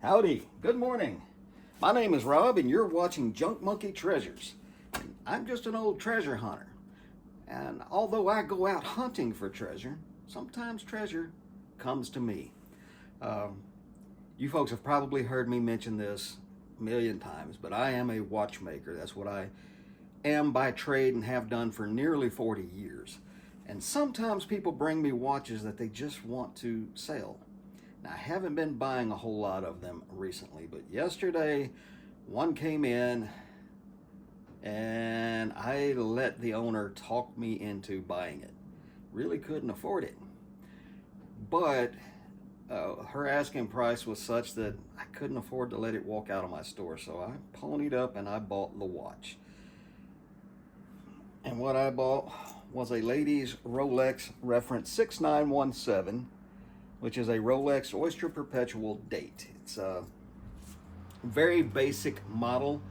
Howdy, good morning. My name is Rob and you're watching Junk Monkey Treasures. I'm just an old treasure hunter. And although I go out hunting for treasure, sometimes treasure comes to me. You folks have probably heard me mention this a million times, but I am a watchmaker. That's what I am by trade and have done for nearly 40 years. And sometimes people bring me watches that they just want to sell. Now, I haven't been buying a whole lot of them recently, but yesterday one came in and I let the owner talk me into buying it. Really couldn't afford it. But her asking price was such that I couldn't afford to let it walk out of my store. So I ponied up and I bought the watch. And what I bought was a lady's Rolex reference 6917, which is a Rolex Oyster Perpetual date. It's a very basic model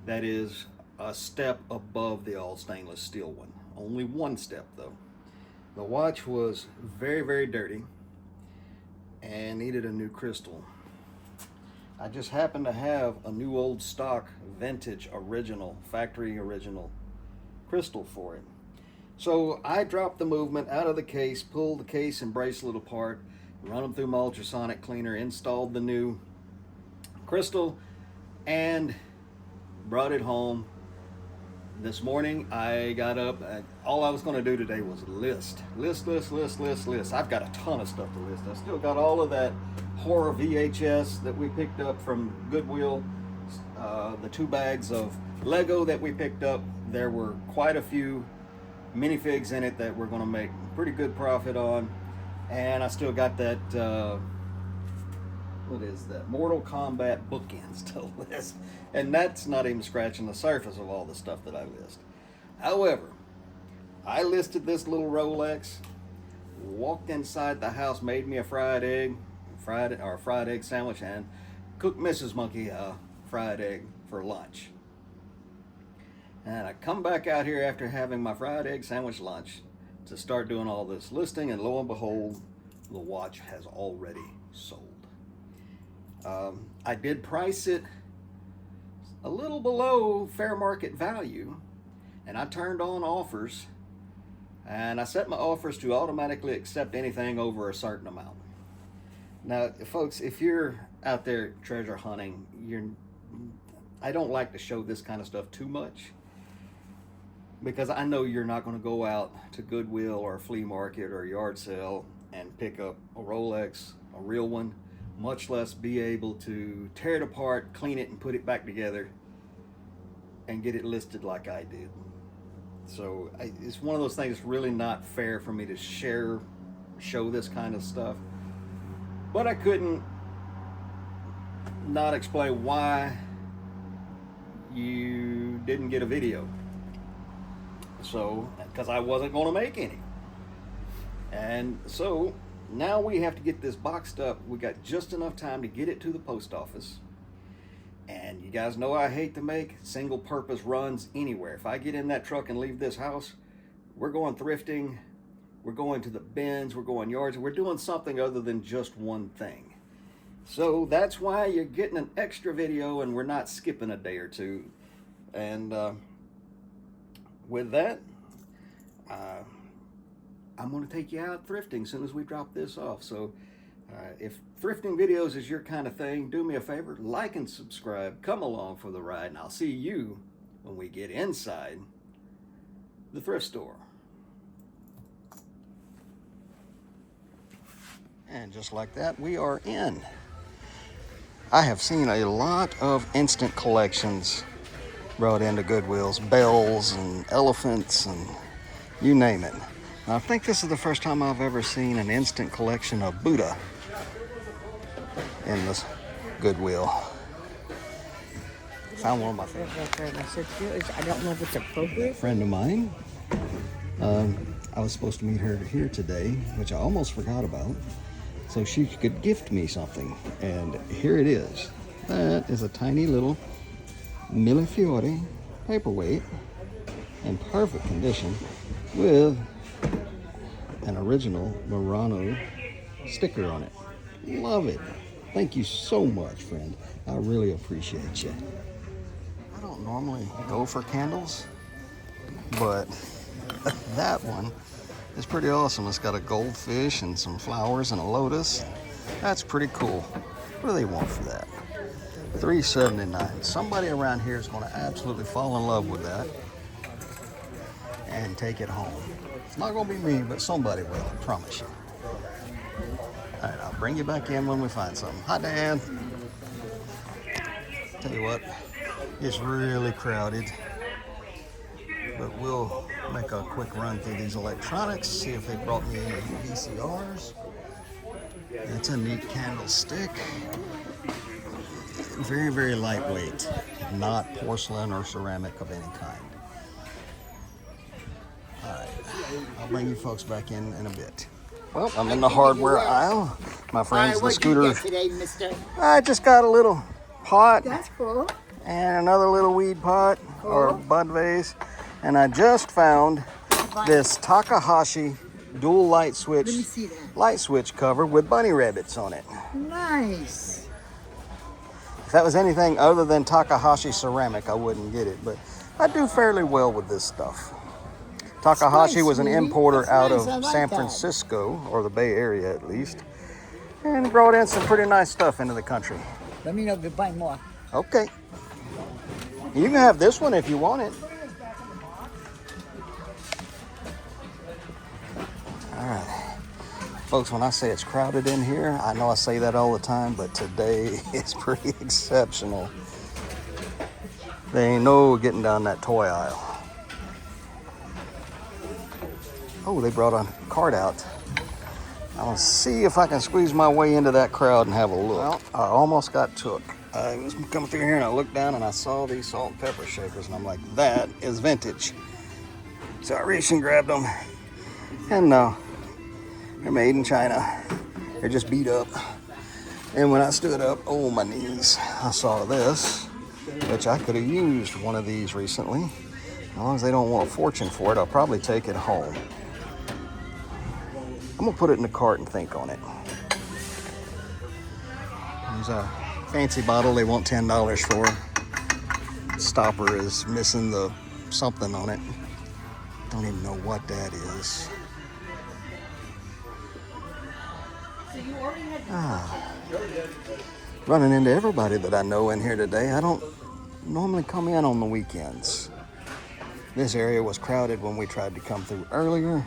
that is a step above the all stainless steel one. Only one step though. The watch was very, very dirty and needed a new crystal. I just happened to have a new old stock vintage original, factory original crystal for it. So I dropped the movement out of the case, pulled the case and bracelet apart, run them through my ultrasonic cleaner, installed the new crystal, and brought it home. This morning I got up and all I was going to do today was list. I've got a ton of stuff to list. I still got all of that horror VHS that we picked up from Goodwill, the 2 bags of Lego that we picked up. There were quite a few minifigs in it that we're going to make pretty good profit on. And I still got that, what is that? Mortal Kombat bookends to list. And that's not even scratching the surface of all the stuff that I list. However, I listed this little Rolex, walked inside the house, made me a fried egg sandwich, and cooked Mrs. Monkey a fried egg for lunch. And I come back out here after having my fried egg sandwich lunch to start doing all this listing, and lo and behold, the watch has already sold. I did price it a little below fair market value, and I turned on offers, and I set my offers to automatically accept anything over a certain amount. Now, folks, if you're out there treasure hunting, I don't like to show this kind of stuff too much, because I know you're not going to go out to Goodwill or a flea market or a yard sale and pick up a Rolex, a real one, much less be able to tear it apart, clean it, and put it back together and get it listed like I did. So it's one of those things that's really not fair for me to show this kind of stuff. But I couldn't not explain why you didn't get a video. So, because I wasn't going to make any. And so now we have to get this boxed up. We got just enough time to get it to the post office. And you guys know I hate to make single purpose runs anywhere. If I get in that truck and leave this house, we're going thrifting, we're going to the bins, we're going yards, we're doing something other than just one thing. So that's why you're getting an extra video and we're not skipping a day or two. And with that, I'm going to take you out thrifting as soon as we drop this off. So if thrifting videos is your kind of thing, do me a favor, like and subscribe, come along for the ride, and I'll see you when we get inside the thrift store. And just like that, we are in. I have seen a lot of instant collections brought into Goodwill's, bells and elephants and you name it. Now, I think this is the first time I've ever seen an instant collection of Buddha in this Goodwill. Found one of my favorites. I don't know if it's appropriate. A friend of mine. I was supposed to meet her here today, which I almost forgot about, so she could gift me something. And here it is. That is a tiny little Millefiori paperweight in perfect condition with an original Murano sticker on it. Love it. Thank you so much, friend. I really appreciate you. I don't normally go for candles, but that one is pretty awesome. It's got a goldfish and some flowers and a lotus. That's pretty cool. What do they want for that? $3.79. Somebody around here is going to absolutely fall in love with that and take it home. It's not going to be me, but somebody will, I promise you. All right, I'll bring you back in when we find something. Hi, Dan. Tell you what, it's really crowded, but we'll make a quick run through these electronics, see if they brought me any VCRs. It's a neat candlestick. Very, very lightweight, not porcelain or ceramic of any kind. All right, I'll bring you folks back in a bit. Well, I'm in the hardware aisle. My friends, the scooter. What did you get today, mister? I just got a little pot. That's cool. And another little weed pot or bud vase. And I just found this Takahashi dual light switch. Let me see that. Light switch cover with bunny rabbits on it. Nice. If that was anything other than Takahashi ceramic, I wouldn't get it. But I do fairly well with this stuff. Takahashi was an importer out of San Francisco, or the Bay Area at least, and brought in some pretty nice stuff into the country. Let me know if you buy more. Okay. You can have this one if you want it. All right. Folks, when I say it's crowded in here, I know I say that all the time, but today it's pretty exceptional. There ain't no getting down that toy aisle. Oh, they brought a cart out. I'll see if I can squeeze my way into that crowd and have a look. Well, I almost got took. I was coming through here and I looked down and I saw these salt and pepper shakers and I'm like, that is vintage. So I reached and grabbed them. And no, they're made in China. They're just beat up. And when I stood up, oh, my knees, I saw this, which I could have used one of these recently. As long as they don't want a fortune for it, I'll probably take it home. I'm gonna put it in the cart and think on it. There's a fancy bottle they want $10 for. Stopper is missing the something on it. Don't even know what that is. Running into everybody that I know in here today. I don't normally come in on the weekends. This area was crowded when we tried to come through earlier.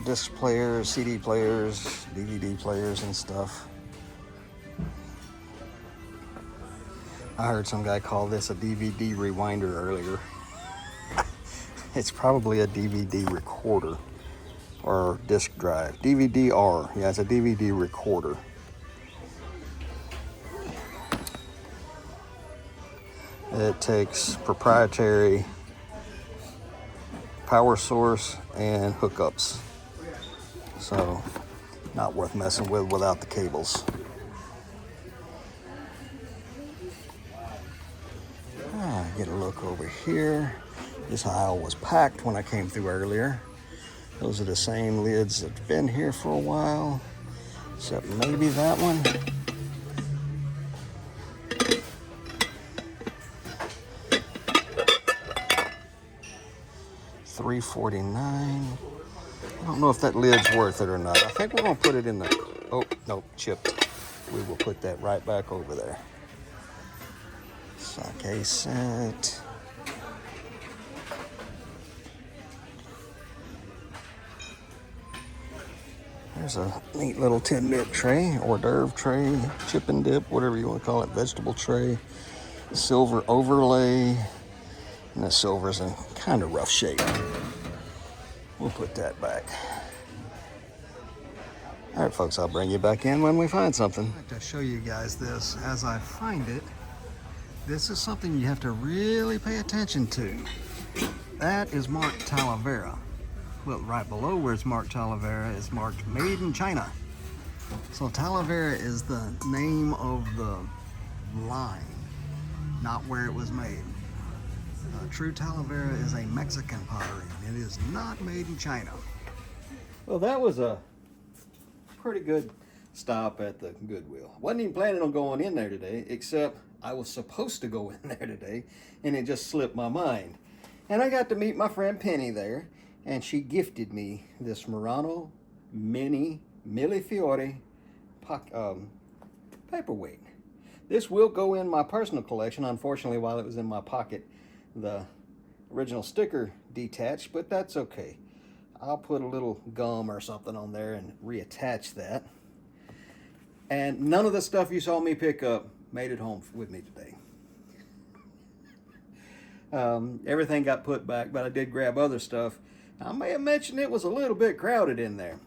Disc players, CD players, DVD players and stuff. I heard some guy call this a DVD rewinder earlier. It's probably a DVD recorder or disc drive. DVD-R, yeah, it's a DVD recorder. It takes proprietary power source and hookups. So, not worth messing with without the cables. Get a look over here. This aisle was packed when I came through earlier. Those are the same lids that's been here for a while, except maybe that one. $3.49. I don't know if that lid's worth it or not. I think we're gonna put it in the, oh, no, chipped. We will put that right back over there. Sake set. There's a neat little tidbit tray, hors d'oeuvre tray, chip and dip, whatever you want to call it, vegetable tray, silver overlay, and the silver's in kind of rough shape. We'll put that back. All right, folks, I'll bring you back in when we find something. I'd like to show you guys this as I find it. This is something you have to really pay attention to. That is marked Talavera. Well, right below where it's marked Talavera is marked Made in China. So Talavera is the name of the line, not where it was made. True Talavera is a Mexican pottery. It is not made in China. Well, that was a pretty good stop at the Goodwill. Wasn't even planning on going in there today, except I was supposed to go in there today, and it just slipped my mind. And I got to meet my friend Penny there, and she gifted me this Murano Mini Millefiori paperweight. This will go in my personal collection. Unfortunately, while it was in my pocket, the original sticker detached, but that's okay. I'll put a little gum or something on there and reattach that. And none of the stuff you saw me pick up made it home with me today. Everything got put back, but I did grab other stuff. I may have mentioned it was a little bit crowded in there.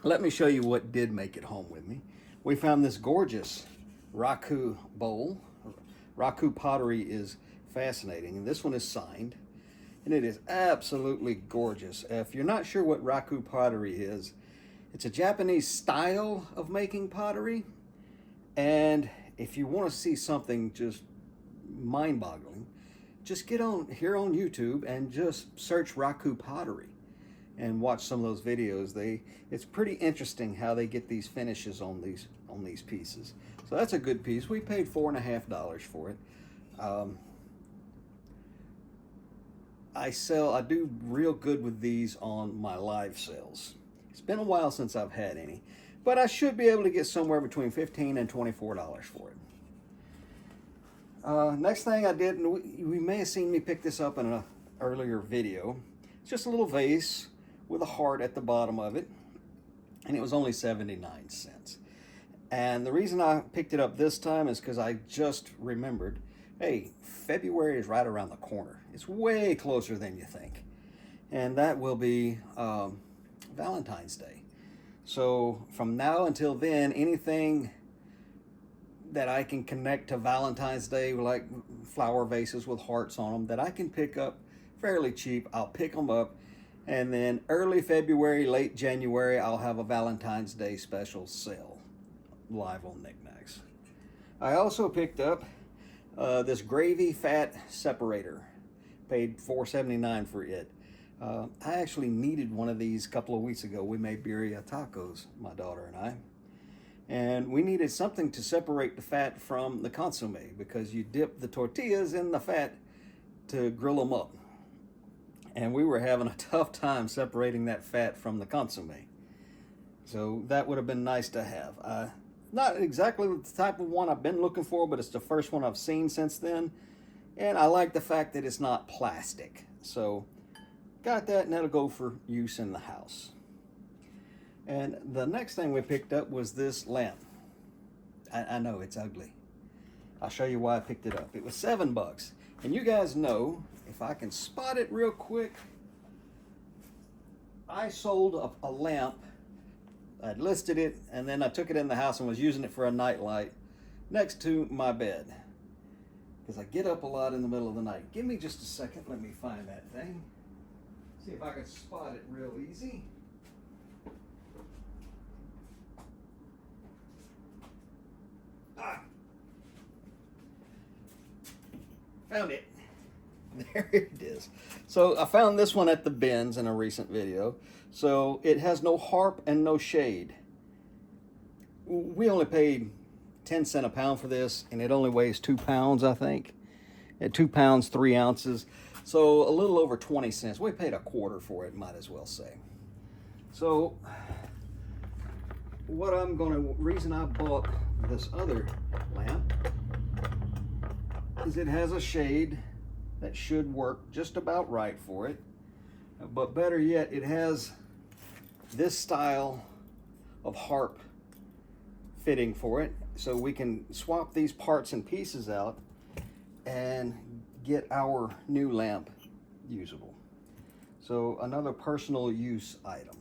Let me show you what did make it home with me. We found this gorgeous Raku bowl. Raku pottery is fascinating, and this one is signed, and it is absolutely gorgeous. If you're not sure what Raku pottery is, it's a Japanese style of making pottery, and if you want to see something just mind-boggling, just get on here on YouTube and just search Raku pottery and watch some of those videos. It's pretty interesting how they get these finishes on these pieces. So that's a good piece. We paid $4.50 for it. I do real good with these on my live sales. It's been a while since I've had any, but I should be able to get somewhere between $15 and $24 for it. Next thing I did, and we may have seen me pick this up in an earlier video. It's just a little vase with a heart at the bottom of it, and it was only 79 cents. And the reason I picked it up this time is because I just remembered, hey, February is right around the corner. It's way closer than you think. And that will be Valentine's Day. So from now until then, anything that I can connect to Valentine's Day, like flower vases with hearts on them, that I can pick up fairly cheap, I'll pick them up. And then early February, late January, I'll have a Valentine's Day special sale live on Knickknacks. I also picked up this gravy fat separator. Paid $4.79 for it. I actually needed one of these a couple of weeks ago. We made birria tacos, my daughter and I. And we needed something to separate the fat from the consomme, because you dip the tortillas in the fat to grill them up. And we were having a tough time separating that fat from the consomme. So that would have been nice to have. Not exactly the type of one I've been looking for, but it's the first one I've seen since then. And I like the fact that it's not plastic. So got that, and that'll go for use in the house. And the next thing we picked up was this lamp. I know it's ugly. I'll show you why I picked it up. It was $7. And you guys know, if I can spot it real quick, I sold a lamp. I'd listed it, and then I took it in the house and was using it for a night light next to my bed, because I get up a lot in the middle of the night. Give me just a second. Let me find that thing. See if I can spot it real easy. Found it. There it is. So I found this one at the bins in a recent video. So it has no harp and no shade. We only paid 10 cents a pound for this, and it only weighs 2 pounds, I think. At 2 pounds, 3 ounces. So a little over 20 cents. We paid a quarter for it, might as well say. So reason I bought this other lamp is it has a shade that should work just about right for it. But better yet, it has this style of harp fitting for it, so we can swap these parts and pieces out and get our new lamp usable. So another personal use item.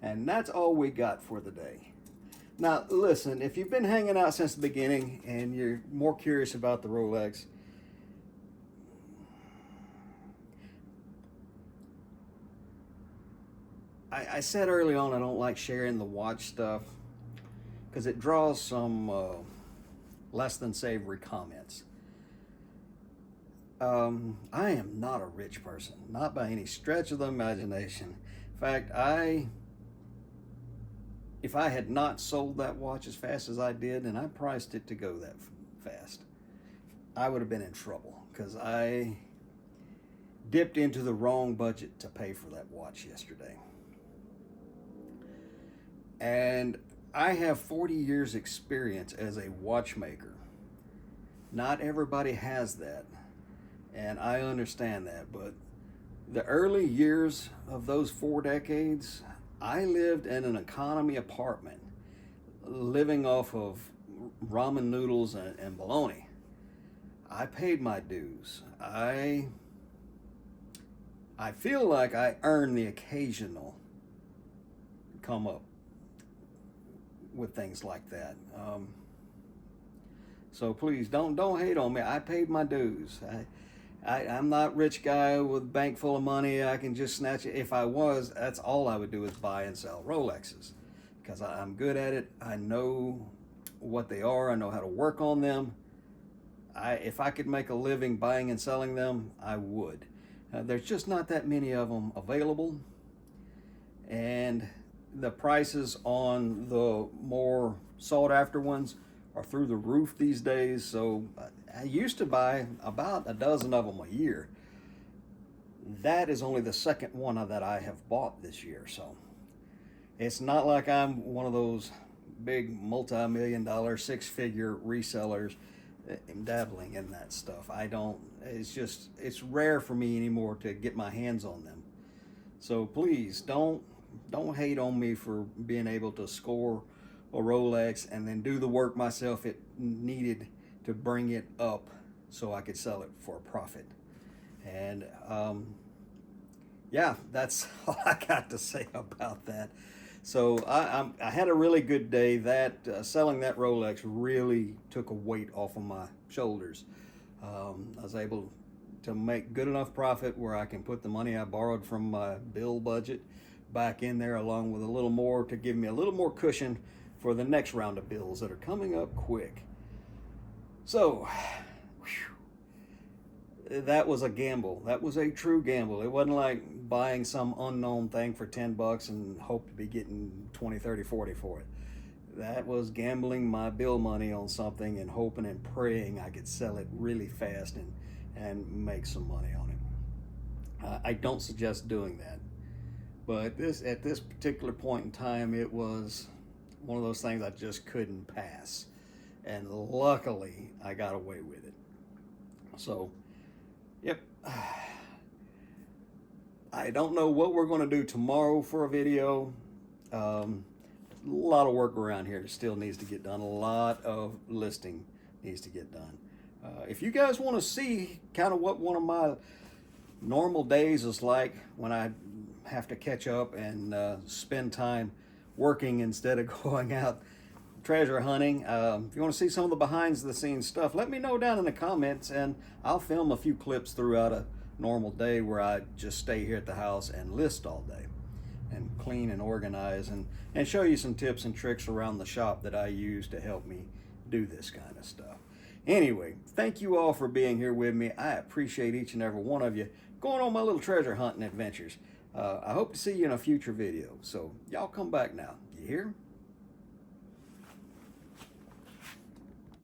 And that's all we got for the day. Now listen, if you've been hanging out since the beginning and you're more curious about the Rolex, I said early on I don't like sharing the watch stuff because it draws some less than savory comments. I am not a rich person, not by any stretch of the imagination. In fact, I if I had not sold that watch as fast as I did, and I priced it to go that fast, I would have been in trouble because I dipped into the wrong budget to pay for that watch yesterday. And I have 40 years experience as a watchmaker. Not everybody has that, and I understand that, but the early years of those 4 decades, I lived in an economy apartment, living off of ramen noodles and bologna. I paid my dues. I feel like I earned the occasional come up with things like that. So please don't hate on me. I paid my dues. I'm not rich guy with a bank full of money. I can just snatch it. If I was, that's all I would do is buy and sell Rolexes because I'm good at it. I know what they are. I know how to work on them. If I could make a living buying and selling them, I would. There's just not that many of them available, and the prices on the more sought after ones are through the roof these days. So I used to buy about a dozen of them a year. That is only the second one that I have bought this year. So it's not like I'm one of those big multi-million-dollar, six-figure resellers dabbling in that stuff. It's rare for me anymore to get my hands on them. So please don't hate on me for being able to score a Rolex and then do the work myself it needed to bring it up so I could sell it for a profit. And yeah, that's all I got to say about that. So I had a really good day. That selling that Rolex really took a weight off of my shoulders. I was able to make good enough profit where I can put the money I borrowed from my bill budget back in there, along with a little more to give me a little more cushion for the next round of bills that are coming up quick. So that was a gamble. That was a true gamble. It wasn't like buying some unknown thing for $10 and hope to be getting 20, 30, 40 for it. That was gambling my bill money on something and hoping and praying I could sell it really fast and make some money on it. I don't suggest doing that. But at this particular point in time, it was one of those things I just couldn't pass. And luckily, I got away with it. So, yep. I don't know what we're going to do tomorrow for a video. A lot of work around here still needs to get done. A lot of listing needs to get done. If you guys want to see kind of what one of my normal days is like when I have to catch up and spend time working instead of going out treasure hunting. If you want to see some of the behind the scenes stuff, let me know down in the comments and I'll film a few clips throughout a normal day where I just stay here at the house and list all day and clean and organize and show you some tips and tricks around the shop that I use to help me do this kind of stuff. Anyway, thank you all for being here with me. I appreciate each and every one of you going on my little treasure hunting adventures. I hope to see you in a future video. So y'all come back now. You hear?